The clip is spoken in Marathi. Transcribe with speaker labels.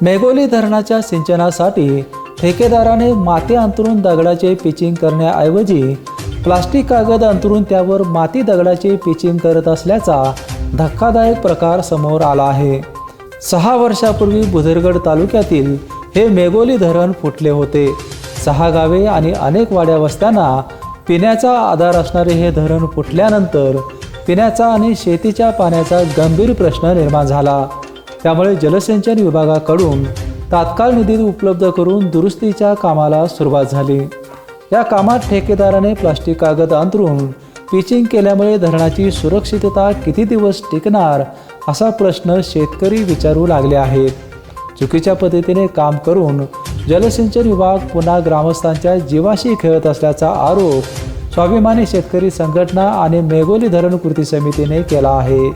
Speaker 1: मेघोली धरणाच्या सिंचनासाठी ठेकेदाराने माती अंतरून दगडाचे पिचिंग करण्याऐवजी प्लास्टिक कागद अंतरून त्यावर माती दगडाचे पिचिंग करत असल्याचा धक्कादायक प्रकार समोर आला आहे। 6 वर्षापूर्वी बुधरगड तालुक्यातील हे मेघोली धरण फुटले होते। 6 गावे आणि अनेक वाड्या वस्त्यांना पिण्याचा आधार असणारे हे धरण फुटल्यानंतर पिण्याचा आणि शेतीच्या पाण्याचा गंभीर प्रश्न निर्माण झाला। त्यामुळे जलसिंचन विभागाकडून तात्काळ निधी उपलब्ध करून दुरुस्तीच्या कामाला सुरुवात झाली। या कामात ठेकेदाराने प्लास्टिक कागद अंतरून पिचिंग केल्यामुळे धरणाची सुरक्षितता किती दिवस टिकणार असा प्रश्न शेतकरी विचारू लागले आहेत। चुकीच्या पद्धतीने काम करून जलसिंचन विभाग पुन्हा ग्रामस्थांच्या जीवाशी खेळत असल्याचा आरोप स्वाभिमानी शेतकरी संघटना आणि मेघोली धरण कृती समितीने केला आहे।